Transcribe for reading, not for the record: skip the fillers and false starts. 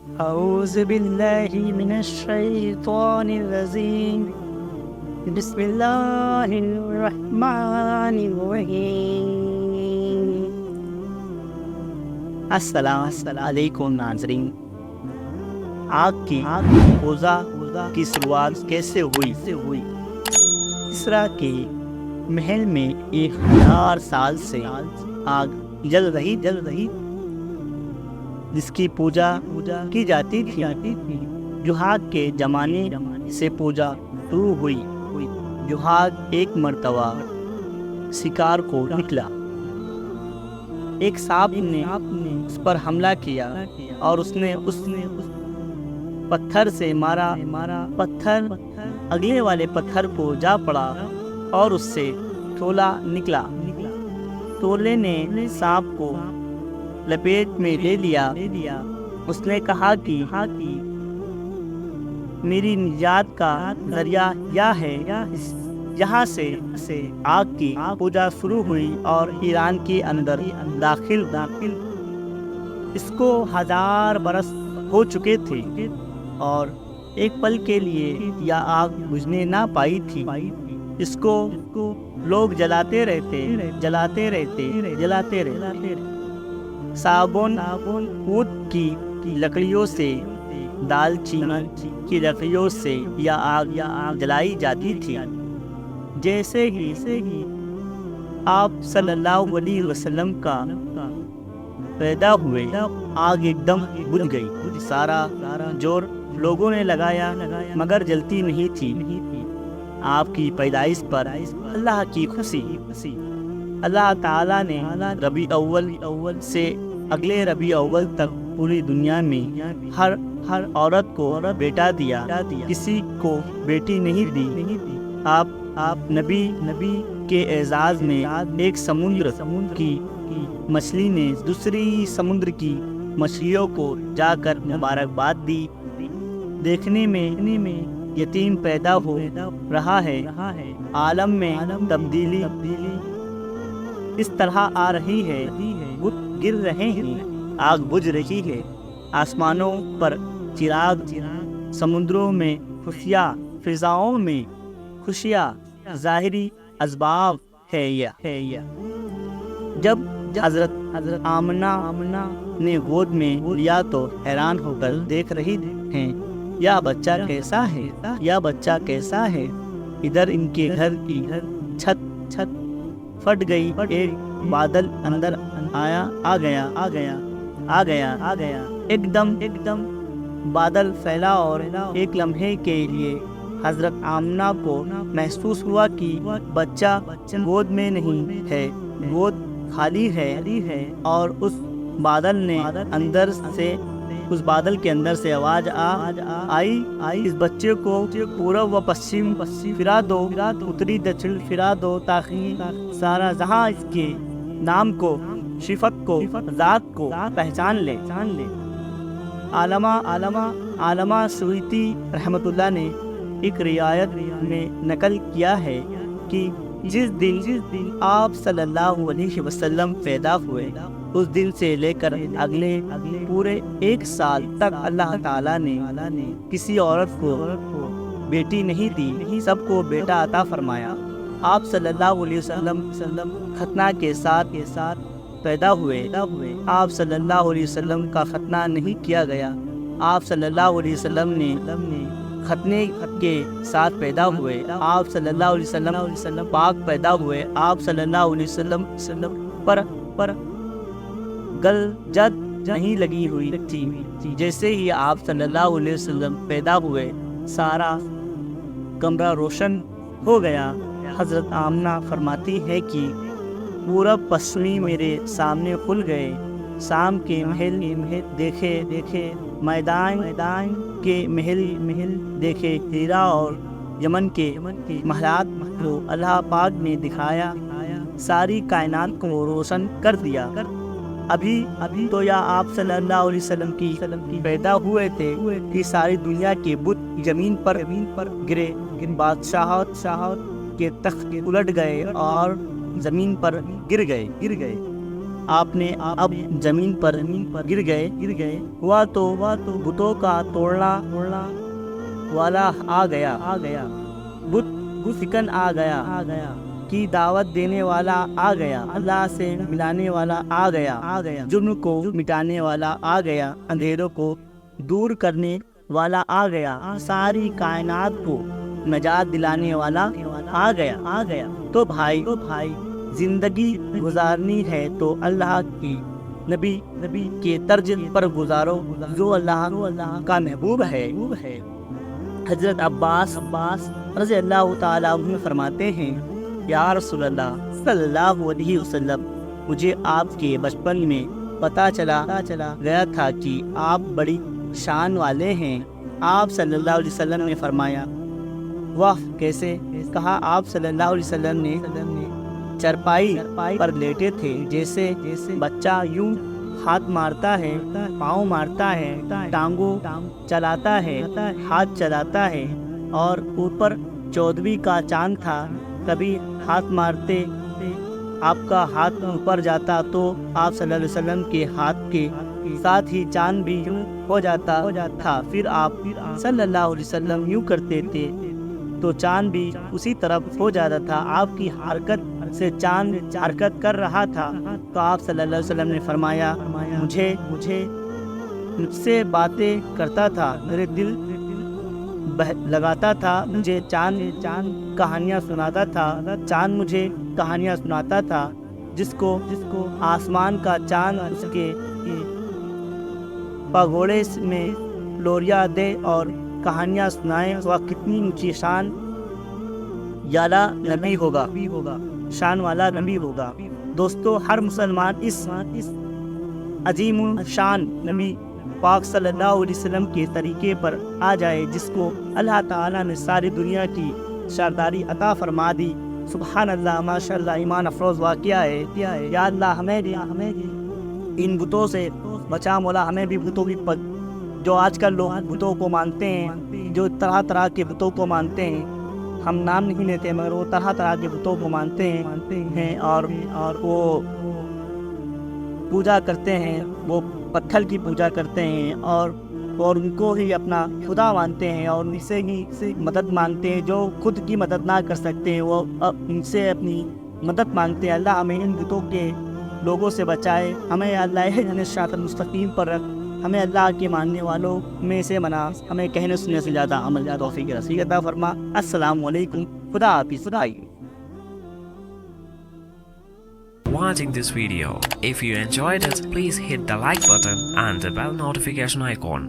أعوذ بالله من الشيطان الرجيم بسم الله الرحمن الرحیم۔ السلام علیکم ناظرین۔ آگ کی پوزا کی شروعات کیسے ہوئی؟ اسرا کے محل میں 1000 سال سے آگ جل رہی جس کی پوجا کی جاتی تھی۔ جوہاگ کے زمانے سے پوجا شروع ہوئی۔ جوہاگ ایک مرتبہ شکار کو نکلا۔ ایک سانپ نے اس پر حملہ کیا اور اس نے پتھر سے مارا۔ پتھر اگلے والے پتھر کو جا پڑا اور اس سے ٹھولا نکلا۔ ٹولے نے سانپ کو لپیٹ میں لے لیا۔ اس نے کہا کہ میری نجات کا ذریعہ یہ ہے۔ یہاں سے آگ کی پوجا شروع ہوئی اور ایران کے اندر داخل۔ اس کو 1000 برس ہو چکے تھے اور ایک پل کے لیے یہ آگ بجھنے نہ پائی تھی۔ اس کو لوگ جلاتے رہتے۔ صابن اود کی لکڑیوں سے، دال چینی کی لکڑیوں سے یہ آگ جلائی جاتی تھی۔ جیسے ہی آپ صلی اللہ علیہ وسلم کا پیدا ہوئے، آگ ایک دم بجھ گئی۔ سارا زور لوگوں نے لگایا مگر جلتی نہیں تھی۔ آپ کی پیدائش پر اللہ کی خوشی۔ اللہ تعالیٰ نے ربیع اول سے اگلے ربیع اول تک پوری دنیا میں ہر عورت کو بیٹا دیا، کسی کو بیٹی نہیں دی۔ آپ نبی کے اعزاز میں ایک سمندر کی مچھلی نے دوسری سمندر کی مچھلیوں کو جا کر مبارکباد دی۔ دیکھنے میں یتیم پیدا ہو رہا ہے، عالم میں تبدیلی اس طرح آ رہی ہے، بت گر رہے ہیں، آگ بجھ رہی ہے، آسمانوں پر چراغ، سمندروں میں خوشیاں، فضاؤں میں خوشیاں، ظاہری اسباب ہے یہ۔ جب حضرت آمنہ نے گود میں لیا تو حیران ہو کر دیکھ رہی ہیں، یہ بچہ کیسا ہے؟ ادھر ان کے گھر کی چھت پھٹ گئی، ایک بادل اندر آ گیا۔ ایک دم بادل پھیلا اور ایک لمحے کے لیے حضرت آمنہ کو محسوس ہوا کہ بچہ گود میں نہیں ہے، گود خالی ہے، اور اس بادل کے اندر سے آواز آئی، اس بچے کو پورب و پشچم پھرا دو، اتری دچھن پھرا دو، تاکہ سارا جہاں اس کے نام کو، صفت کو، ذات کو پہچان لے۔ علامہ سیوطی رحمۃ اللہ نے ایک روایت میں نقل کیا ہے کہ جس دن آپ صلی اللہ علیہ وسلم پیدا ہوئے، اس دن سے لے کر اگلے پورے 1 سال تک اللہ تعالیٰ نے کسی عورت کو بیٹی نہیں دی، سب کو بیٹا عطا فرمایا۔ آپ صلی اللہ علیہ وسلم ختنہ کے ساتھ پیدا ہوئے۔ آپ صلی اللہ علیہ وسلم کا ختنہ نہیں کیا گیا، آپ صلی اللہ علیہ وسلم نے ختنے کے ساتھ پیدا ہوئے۔ آپ صلی اللہ علیہ وسلم پاک پیدا ہوئے۔ آپ صلی اللہ علیہ وسلم پر گل جد نہیں لگی ہوئی تھی۔ جیسے ہی آپ صلی اللہ علیہ وسلم پیدا ہوئے، سارا کمرہ روشن ہو گیا۔ حضرت آمنہ فرماتی ہے کہ پورب پشچمی میرے سامنے کھل گئے، شام کے محل دیکھے، میدان کے محل دیکھے، ہیرا اور یمن کے محلات کو اللہ پاک نے دکھایا، ساری کائنات کو روشن کر دیا۔ ابھی تو یا آپ صلی اللہ علیہ وسلم کی پیدا ہوئے تھے کہ ساری دنیا کے بت زمین پر گرے، بادشاہت کے تخت الٹ گئے اور زمین پر گر گئے۔ آپ نے اب زمین پر گر گئے ہوا تو بتوں کا توڑنا والا آ گیا بت سکن آ گیا کی دعوت دینے والا آ گیا، اللہ سے ملانے والا آ گیا، جرم کو مٹانے والا آ گیا، اندھیروں کو دور کرنے والا آ گیا، ساری کائنات کو نجات دلانے والا آ گیا۔ تو بھائی زندگی گزارنی ہے تو اللہ کی نبی کے طرز پر گزارو جو اللہ کا محبوب ہے۔ حضرت عباس رضی اللہ تعالیٰ عنہ فرماتے ہیں، یا رسول اللہ صلی اللہ علیہ وسلم، مجھے آپ کے بچپن میں پتہ چلا گیا تھا کہ آپ بڑی شان والے ہیں۔ آپ صلی اللہ علیہ وسلم نے فرمایا، واہ کیسے؟ کہا آپ صلی اللہ علیہ وسلم نے چرپائی پر لیٹے تھے، جیسے بچہ یوں ہاتھ مارتا ہے، پاؤں مارتا ہے، ٹانگوں چلاتا ہے، ہاتھ چلاتا ہے، اور اوپر 14ویں کا چاند تھا۔ کبھی ہاتھ مارتے آپ کا ہاتھ اوپر جاتا تو آپ صلی اللہ علیہ وسلم کے ہاتھ کے ساتھ ہی چاند بھی یوں ہو جاتا تھا۔ پھر آپ صلی اللہ علیہ وسلم یوں کرتے تھے تو چاند بھی اسی طرف ہو جاتا تھا۔ آپ کی حرکت سے چاند حرکت کر رہا تھا تو آپ صلی اللہ علیہ وسلم نے فرمایا، مجھے مجھ سے باتیں کرتا تھا، میرے دل لگاتا تھا، مجھے چاند کہانیاں سناتا تھا، چاند مجھے کہانیاں سناتا تھا، جس کو آسمان کا چاند اس کے پگوڑے میں لوریاں دے اور کہانیاں سنائے، وہ کتنی اونچی شان والا نبی ہوگا، شان والا نبی ہوگا۔ دوستو، ہر مسلمان اس عظیم شان نبی پاک صلی اللہ علیہ وسلم کے طریقے پر آ جائے، جس کو اللہ تعالیٰ نے ساری دنیا کی سرداری عطا فرما دی۔ سبحان اللہ، ماشاء اللہ، ایمان افروز واقعہ ہے۔ یا اللہ ہمیں ان بتوں سے بچا مولا، ہمیں بھی بتوں کی جو آج کل لوگ بتوں کو مانتے ہیں، جو طرح طرح کے بتوں کو مانتے ہیں، ہم نام نہیں لیتے مگر وہ طرح طرح کے بتوں کو مانتے ہیں اور وہ پوجا کرتے ہیں، وہ پتھر کی پوجا کرتے ہیں اور ان کو ہی اپنا خدا مانتے ہیں اور ان سے ہی مدد مانگتے ہیں۔ جو خود کی مدد نہ کر سکتے ہیں وہ ان سے اپنی مدد مانگتے ہیں۔ اللہ ہمیں ان بتوں کے لوگوں سے بچائے، ہمیں اللہ صراط المستقیم پر رکھ، ہمیں اللہ کے ماننے والوں میں سے بنا، ہمیں کہنے سننے سے زیادہ عمل توفیق نصیب عطا فرما۔ السلام علیکم، خدا حافظ۔ Watching this video. If you enjoyed it, please hit the like button and the bell notification icon.